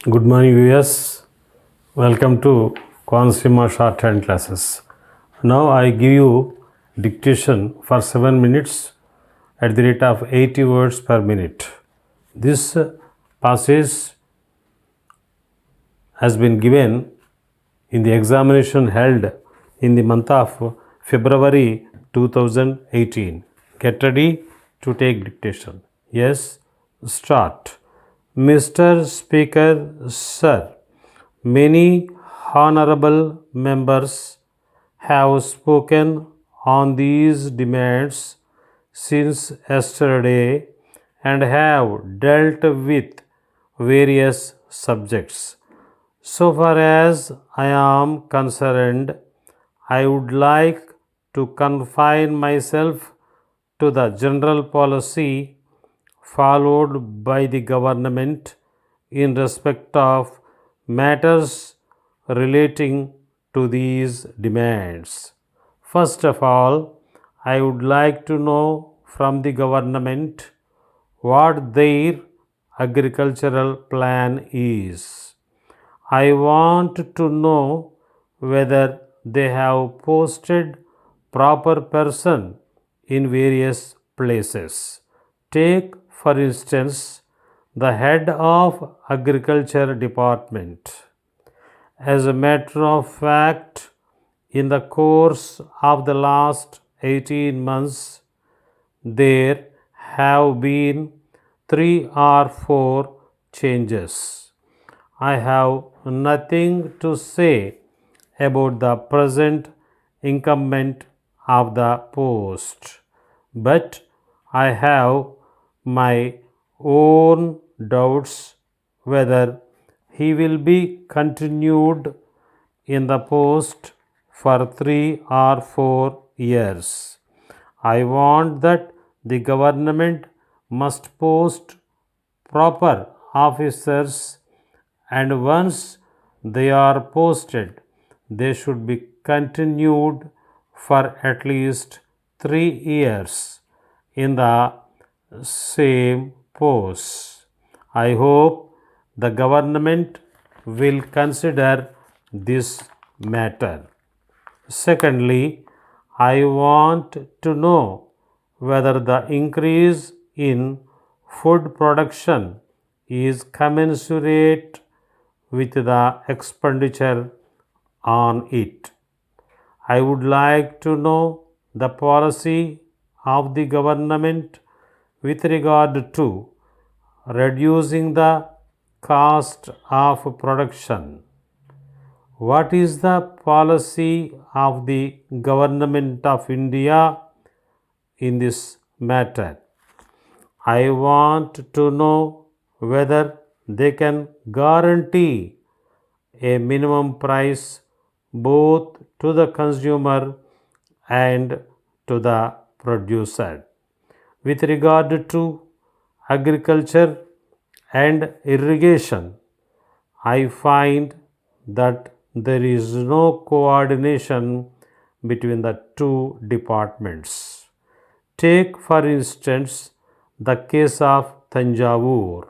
Good morning, viewers. Welcome to Consumer Shorthand Classes. Now I give you dictation for 7 minutes at the rate of 80 words per minute. This passage has been given in the examination held in the month of February 2018. Get ready to take dictation. Yes, start. Mr. Speaker, Sir, many honorable members have spoken on these demands since yesterday and have dealt with various subjects. So far as I am concerned, I would like to confine myself to the general policy followed by the government in respect of matters relating to these demands. First of all, I would like to know from the government what their agricultural plan is. I want to know whether they have posted proper person in various places. Take, for instance, the head of agriculture department. As a matter of fact, in the course of the last 18 months, there have been 3 or 4 changes. I have nothing to say about the present incumbent of the post, but I have my own doubts whether he will be continued in the post for 3 or 4 years. I want that the government must post proper officers, and once they are posted, they should be continued for at least 3 years in the same post. I hope the government will consider this matter. Secondly, I want to know whether the increase in food production is commensurate with the expenditure on it. I would like to know the policy of the government with regard to reducing the cost of production. What is the policy of the government of India in this matter? I want to know whether they can guarantee a minimum price both to the consumer and to the producer. With regard to agriculture and irrigation, I find that there is no coordination between the two departments. Take, for instance, the case of Tanjavur.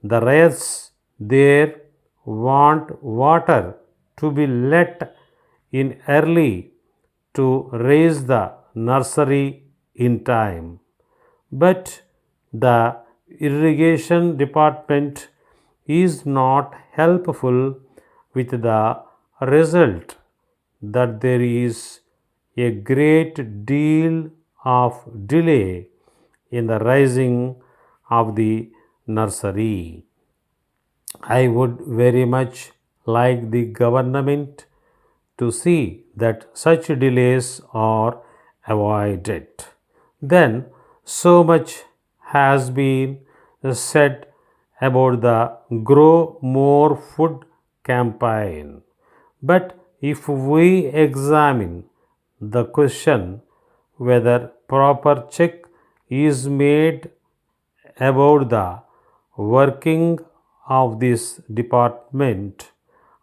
The riots there want water to be let in early to raise the nursery in time. But the irrigation department is not helpful with the result that there is a great deal of delay in the raising of the nursery. I would very much like the government to see that such delays are avoided. Then, so much has been said about the Grow More Food campaign. But if we examine the question whether proper check is made about the working of this department,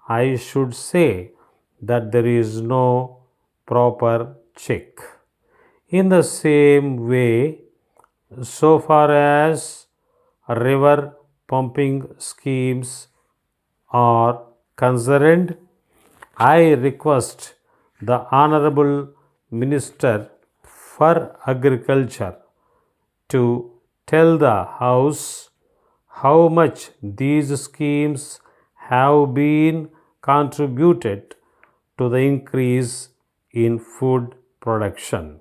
I should say that there is no proper check. In the same way, so far as river pumping schemes are concerned, I request the Honorable Minister for Agriculture to tell the House how much these schemes have been contributed to the increase in food production.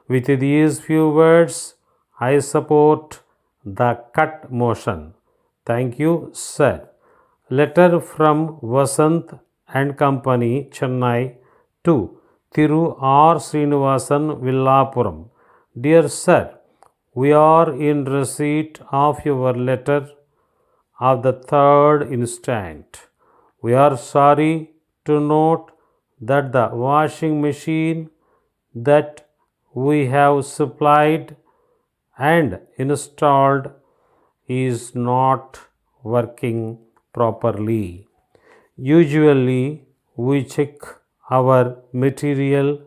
With these few words, I support the cut motion. Thank you, sir. Letter from Vasant and Company, Chennai to Thiru R. Srinivasan, Villapuram. Dear sir, we are in receipt of your letter of the 3rd instant. We are sorry to note that the washing machine that we have supplied and installed is not working properly. Usually, we check our material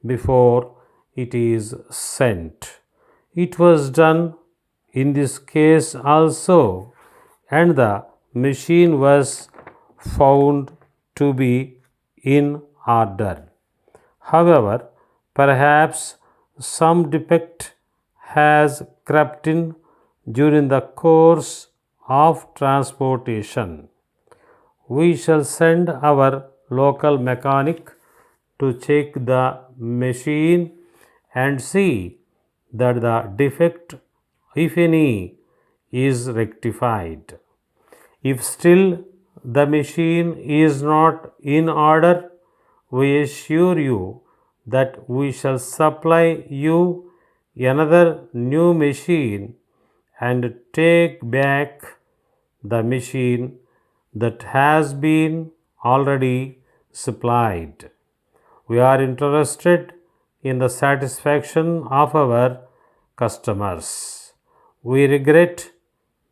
before it is sent. It was done in this case also, and the machine was found to be in order. However, perhaps some defect has crept in during the course of transportation. We shall send our local mechanic to check the machine and see that the defect, if any, is rectified. If still the machine is not in order, we assure you that we shall supply you another new machine and take back the machine that has been already supplied. We are interested in the satisfaction of our customers. We regret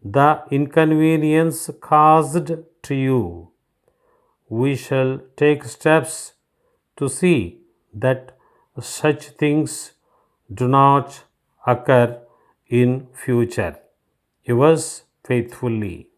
the inconvenience caused to you. We shall take steps to see that such things do not occur in future. Yours faithfully.